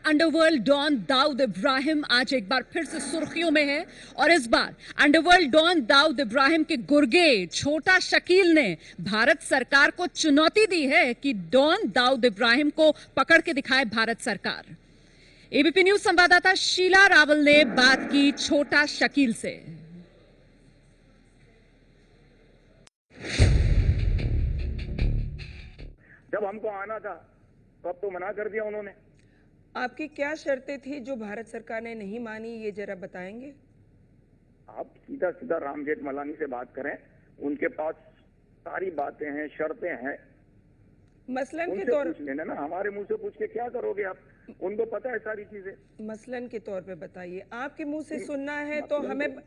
Underworld don Dawood Ibrahim आज एक बार फिर से सुर्खियों में है और इस बार अंडरवर्ल्ड डॉन दाऊद इब्राहिम के गुर्गे छोटा शकील ने भारत सरकार को चुनौती दी है कि डॉन दाऊद इब्राहिम को पकड़ के दिखाए भारत सरकार। एबीपी न्यूज संवाददाता शीला रावल ने बात की छोटा शकील से। जब हमको आना था तब तो मना कर दिया उन्होंने। आपकी क्या शर्तें थी जो भारत सरकार ने नहीं मानी, ये जरा बताएंगे? आप सीधा सीधा राम जेठमलानी से बात करें, उनके पास सारी बातें हैं, शर्तें हैं। मसलन के उनसे तौर पूछ लेना ना, हमारे मुंह से पूछ के क्या करोगे आप? उनको पता है सारी चीजें। मसलन के तौर पे बताइए। आपके मुंह से सुनना है तो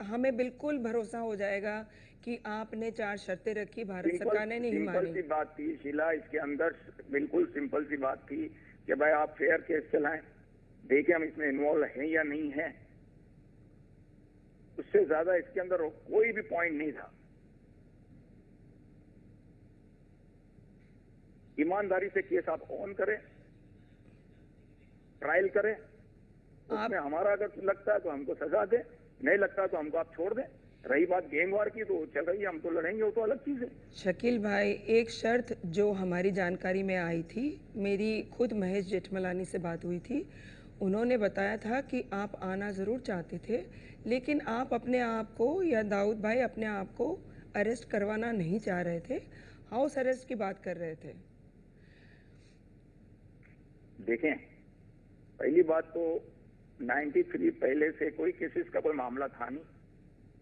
हमें बिल्कुल भरोसा हो जाएगा कि आपने 4 शर्तें रखी, भारत सरकार ने नहीं सिंपल मानी। सी बात थी शीला, इसके अंदर बिल्कुल सिंपल सी बात थी कि भाई आप फेयर केस चलाएं, देखें हम इसमें इन्वॉल्व हैं या नहीं है। उससे ज्यादा इसके अंदर कोई भी पॉइंट नहीं था। ईमानदारी से केस आप ऑन करें, ट्रायल करें, उसमें हमारा अगर लगता है तो हमको सजा दे, नहीं लगता तो हमको आप छोड़ दें। रही बात गेम वार की, तो चल रही है, हम तो लड़ेंगे, वो तो अलग चीज है। शकील भाई, एक शर्त जो हमारी जानकारी में आई थी, मेरी खुद महेश जेठमलानी से बात हुई थी, उन्होंने बताया था कि आप आना ज़रूर चाहते थे, लेकिन आप अपने आप को या दाऊद भाई अपने आप को अरेस्ट करवाना नहीं चाह रहे थे, हाउस अरेस्ट की बात कर रहे थे। देखें, पहली बात तो 93 पहले से कोई केसेस का कोई मामला था नहीं।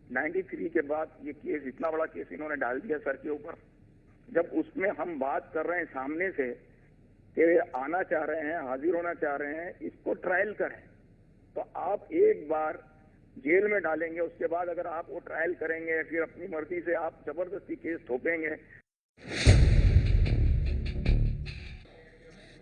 93 के बाद ये केस, इतना बड़ा केस इन्होंने डाल दिया सर के ऊपर। जब उसमें हम बात कर रहे हैं सामने से कि आना चाह रहे हैं, हाजिर होना चाह रहे हैं, इसको ट्रायल करें, तो आप एक बार जेल में डालेंगे, उसके बाद अगर आप वो ट्रायल करेंगे, फिर अपनी मर्जी से आप जबरदस्ती केस थोपेंगे।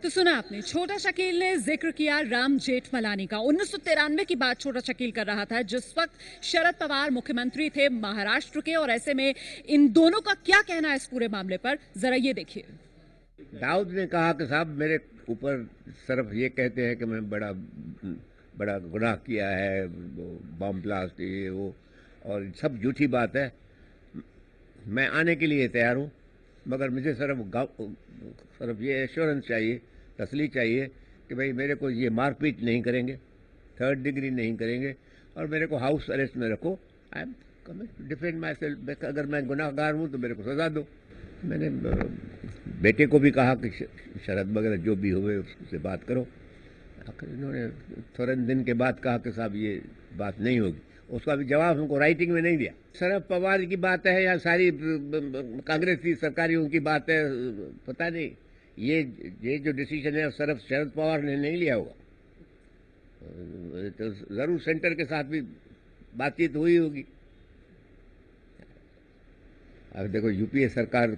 तो सुना आपने, छोटा शकील ने जिक्र किया राम जेठमलानी का। 1993 की बात छोटा शकील कर रहा था, जिस वक्त शरद पवार मुख्यमंत्री थे महाराष्ट्र के, और ऐसे में इन दोनों का क्या कहना है इस पूरे मामले पर, जरा ये देखिए। दाऊद ने कहा कि साहब मेरे ऊपर सिर्फ ये कहते हैं कि मैं बड़ा गुनाह किया है, बम ब्लास्ट ये वो, और सब झूठी बात है। मैं आने के लिए तैयार हूँ, मगर मुझे सिर्फ ये एश्योरेंस चाहिए, तसल्ली चाहिए कि भाई मेरे को ये मारपीट नहीं करेंगे, 3rd डिग्री नहीं करेंगे, और मेरे को हाउस अरेस्ट में रखो। I am defend my self. अगर मैं गुनाहगार हूँ तो मेरे को सजा दो। मैंने बेटे को भी कहा कि शरद वगैरह जो भी हुए उससे बात करो। आखिर इन्होंने थोड़े दिन के बाद कहा कि साहब ये बात नहीं होगी। उसका भी जवाब हमको राइटिंग में नहीं दिया। शरद पवार की बात है या सारी कांग्रेस की सरकारियों की बात है, पता नहीं। ये जो डिसीजन है शरद पवार ने नहीं लिया होगा, तो जरूर सेंटर के साथ भी बातचीत हुई होगी। अब देखो, यूपीए सरकार,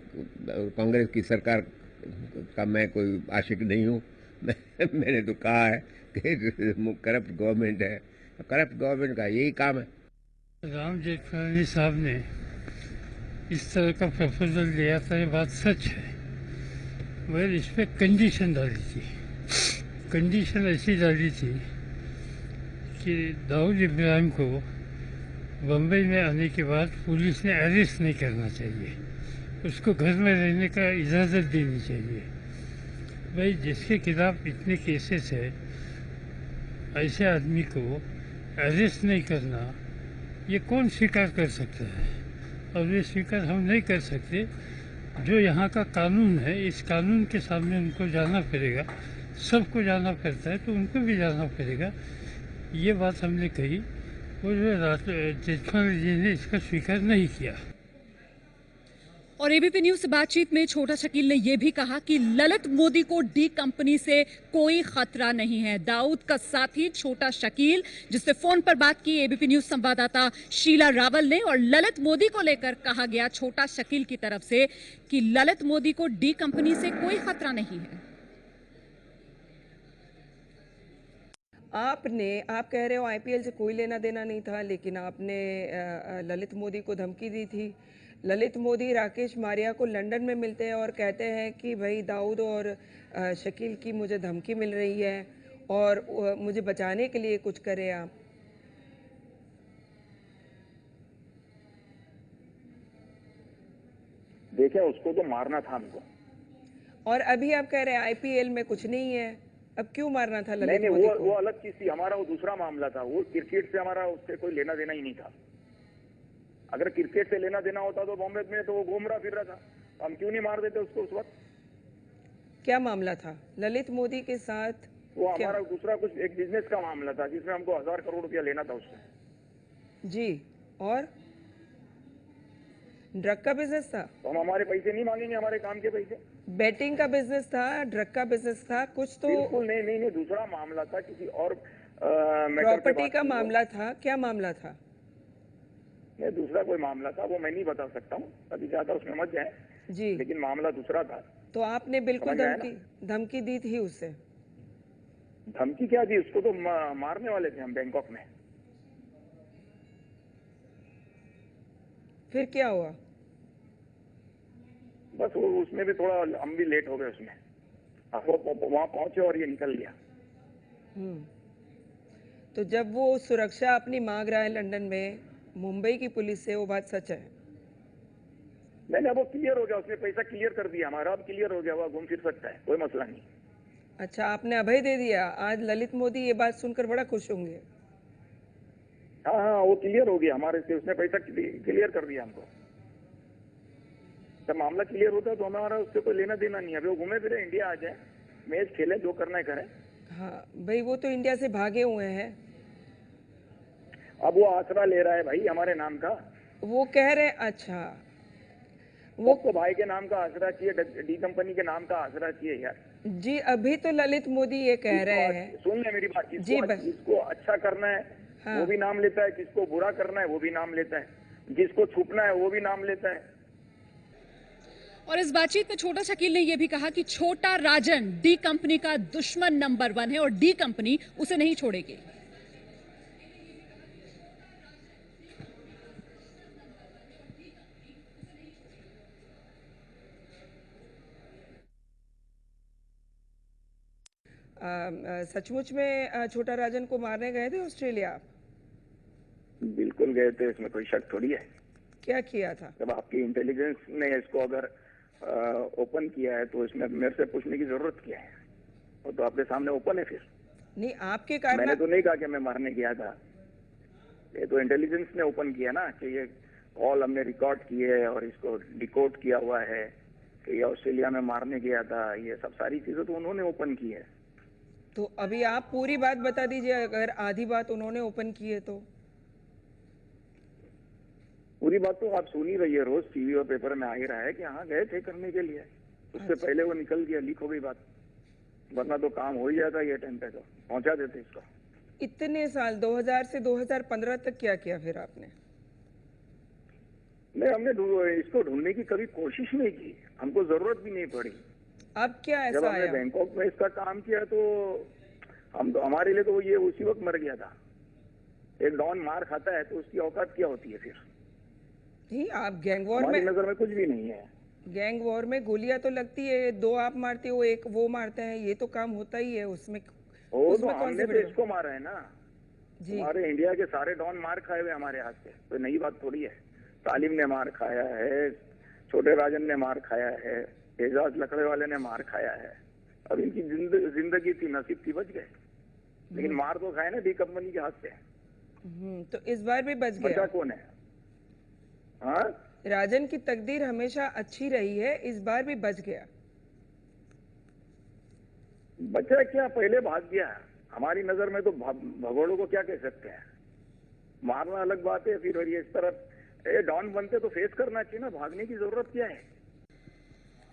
कांग्रेस की सरकार का मैं कोई आशिक नहीं हूँ। मैंने तो कहा है कि करप्ट गवर्नमेंट है, करप्ट गवर्नमेंट का यही काम है। राम जेठमलानी साहब ने इस तरह का प्रपोजल दिया था, ये बात सच है, मगर इस पर कंडीशन डाली थी। कंडीशन ऐसी डाली थी कि दाऊद इब्राहिम को बम्बई में आने के बाद पुलिस ने अरेस्ट नहीं करना चाहिए, उसको घर में रहने का इजाज़त देनी चाहिए। भाई, जिसके खिलाफ इतने केसेस है, ऐसे आदमी को अरेस्ट नहीं करना, ये कौन स्वीकार कर सकता है? और ये स्वीकार हम नहीं कर सकते। जो यहाँ का कानून है, इस कानून के सामने उनको जाना पड़ेगा। सबको जाना पड़ता है तो उनको भी जाना पड़ेगा। ये बात हमने कही, वो जो जेठमलानी जी ने इसका स्वीकार नहीं किया। और एबीपी न्यूज से बातचीत में छोटा शकील ने यह भी कहा कि ललित मोदी को डी कंपनी से कोई खतरा नहीं है। दाऊद का साथी छोटा शकील, जिससे फोन पर बात की एबीपी न्यूज संवाददाता शीला रावल ने, और ललित मोदी को लेकर कहा गया छोटा शकील की तरफ से कि ललित मोदी को डी कंपनी से कोई खतरा नहीं है। आप कह रहे हो आईपीएल से कोई लेना देना नहीं था, लेकिन आपने ललित मोदी को धमकी दी थी। ललित मोदी राकेश मारिया को लंदन में मिलते हैं और कहते हैं कि भाई दाऊद और शकील की मुझे धमकी मिल रही है, और मुझे बचाने के लिए कुछ करें आप। देखिए, उसको तो मारना था हमको। और अभी आप कह रहे हैं आईपीएल में कुछ नहीं है, अब क्यों मारना था नहीं ललित नहीं, मोदी वो को? अलग चीज थी। हमारा वो दूसरा मामला था। वो क्रिकेट से हमारा उससे कोई लेना देना ही नहीं था। अगर क्रिकेट से लेना देना होता तो बॉम्बे में तो वो घूम रहा फिर रहा था, हम क्यों नहीं मार देते उसको उस वक्त? क्या मामला था ललित मोदी के साथ? वो क्या? हमारा दूसरा कुछ एक बिजनेस का मामला था जिसमें हमको 1000 करोड़ रुपया लेना था उससे। जी, और ड्रग का बिजनेस था? तो हम हमारे पैसे नहीं मांगेंगे, हमारे काम के पैसे। बेटिंग का बिजनेस था, ड्रग का बिजनेस था, कुछ तो बिल्कुल नहीं नहीं नहीं, दूसरा मामला था किसी और मैटर पे प्रॉपर्टी बात का की। मामला था। क्या मामला था? नहीं, दूसरा कोई मामला था, वो मैं नहीं बता सकता हूँ, अभी ज्यादा उसमें मत जाए। जी, लेकिन मामला दूसरा था। तो आपने बिल्कुल समझ आया ना? धमकी दी थी उससे? धमकी क्या दी उसको? तो मारने वाले थे हम बैंकॉक में। फिर क्या हुआ? बस वो उसमें भी थोड़ा हम भी लेट हो गए उसमें। अब वो वहां पहुंचे और ये निकल गया। हम्म, तो जब वो सुरक्षा अपनी मांग रहा है लंदन में मुंबई की पुलिस से, वो बात सच है? मैंने अब वो क्लियर हो गया, उसने पैसा क्लियर कर दिया हमारा, अब क्लियर हो गया, वो घूम फिर सकता है, कोई मसला नहीं। अच्छा, आपने अभय दे दिया। आज ललित मोदी ये बात सुनकर बड़ा खुश होंगे। हाँ हाँ, वो क्लियर हो गया हमारे से, उसने पैसा क्लियर कर दिया हमको। जब मामला क्लियर होता है तो हमारा उससे कोई लेना देना नहीं है। अभी वो घूमे फिरे, इंडिया आ जाए, मैच खेले, जो करना है करें। हाँ भाई, वो तो इंडिया से भागे हुए हैं। अब वो आसरा ले रहा है भाई हमारे नाम का। वो कह रहे, अच्छा, वो तो भाई के नाम का आसरा चाहिए, डी कंपनी के नाम का आसरा चाहिए यार। जी, अभी तो ललित मोदी ये कह रहे हैं। सुन ले मेरी बात, जी, बस। जिसको अच्छा करना है हाँ। वो भी नाम लेता है, जिसको बुरा करना है वो भी नाम लेता है, जिसको छुपना है वो भी नाम लेता है। और इस बातचीत में छोटा शकील ने यह भी कहा कि छोटा राजन डी कंपनी का दुश्मन नंबर 1 है और डी कंपनी उसे नहीं छोड़ेगी। सचमुच में छोटा राजन को मारने गए थे ऑस्ट्रेलिया आप? बिल्कुल गए थे, इसमें कोई शक थोड़ी है। क्या किया था? जब आपकी इंटेलिजेंस ने इसको अगर ओपन किया है तो इसमें मेरे से पूछने की जरूरत क्या है? वो तो आपके सामने ओपन है। फिर नहीं, आपके मैंने कारण तो नहीं कहा कि मैं मारने गया था, ये तो इंटेलिजेंस ने ओपन किया ना कि ये कॉल हमने रिकॉर्ड किए और इसको डिकोड किया हुआ है कि ये ऑस्ट्रेलिया में मारने गया था। ये सब सारी चीजें तो उन्होंने ओपन की है। तो अभी आप पूरी बात बता दीजिए, अगर आधी बात उन्होंने ओपन की है तो। पूरी बात तो आप सुन ही रही है, रोज टीवी और पेपर में आ ही रहा है कि हाँ गए थे करने के लिए। उससे पहले वो निकल गया, लीक हो गई बात, वरना तो काम हो ही जाता ये टाइम पे, तो पहुंचा देते इसको। इतने साल 2000 से 2015 तक क्या किया फिर आपने? नहीं, हमने इसको ढूंढने की कभी कोशिश नहीं की, हमको जरूरत भी नहीं पड़ी। अब क्या जब ऐसा हमने आया? बैंकॉक में इसका काम किया तो हम तो, हमारे लिए तो ये उसी वक्त मर गया था। एक डॉन मार खाता है तो उसकी औकात क्या होती है? फिर नहीं, आप गैंग वॉर हमारी में, नजर में कुछ भी नहीं है। गैंग वॉर में गोलियां तो लगती है, 2 आप मारते हो, 1 वो मारते हैं, ये तो काम होता ही है उसमें। वो तो उसमें कौन हमने सी तो बड़ी इसको मारा है ना। जी, हमारे इंडिया के सारे डॉन मार खाए हुए हमारे हाथ से, कोई नई बात थोड़ी है। तालिम ने मार खाया है, छोटे राजन ने मार खाया है, एजाज लकड़े वाले ने मार खाया है। अब इनकी जिंदगी थी, नसीब थी, बच गए। लेकिन मार तो खाए ना डी कंपनी के हाथ से। तो इस बार भी बच बचा गया। कौन है? हाँ, राजन की तकदीर हमेशा अच्छी रही है, इस बार भी बच गया। बचा क्या, पहले भाग गया। हमारी नजर में तो भगोड़ों को क्या कह सकते हैं, मारना अलग बात है। फिर ये इस तरह डॉन बनते तो फेस करना चाहिए ना, भागने की जरूरत क्या है?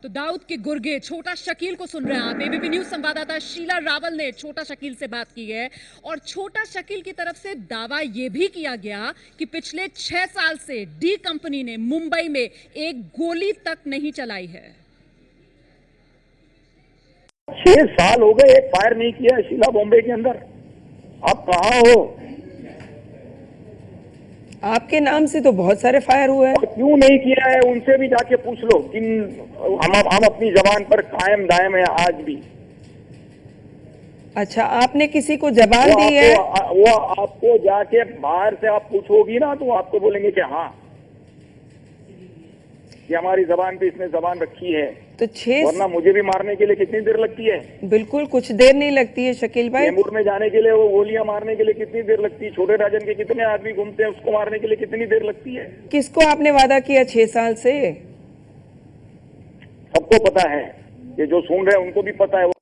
तो दाऊद के गुर्गे छोटा शकील को सुन रहे हैं आप। एबीपी न्यूज संवाददाता शीला रावल ने छोटा शकील से बात की है और छोटा शकील की तरफ से दावा यह भी किया गया कि पिछले 6 साल से डी कंपनी ने मुंबई में एक गोली तक नहीं चलाई है। 6 साल हो गए, एक फायर नहीं किया शीला बॉम्बे के अंदर। आप कहाँ हो? आपके नाम से तो बहुत सारे फायर हुए हैं। क्यों नहीं किया है उनसे भी जाके पूछ लो। हम अपनी जबान पर कायम दायम है आज भी। अच्छा, आपने किसी को जबान वो दी है? वो आपको जाके बाहर से आप पूछोगी ना तो आपको बोलेंगे कि हाँ, ये हमारी जबान पे इसने जबान रखी है। तो वरना मुझे भी मारने के लिए कितनी देर लगती है? बिल्कुल कुछ देर नहीं लगती है शकील भाई। तैमूर में जाने के लिए वो गोलियां मारने के लिए कितनी देर लगती है? छोटे राजन के कितने आदमी घूमते हैं, उसको मारने के लिए कितनी देर लगती है? किसको आपने वादा किया 6 साल से? सबको पता है, ये जो सुन रहे हैं उनको भी पता है।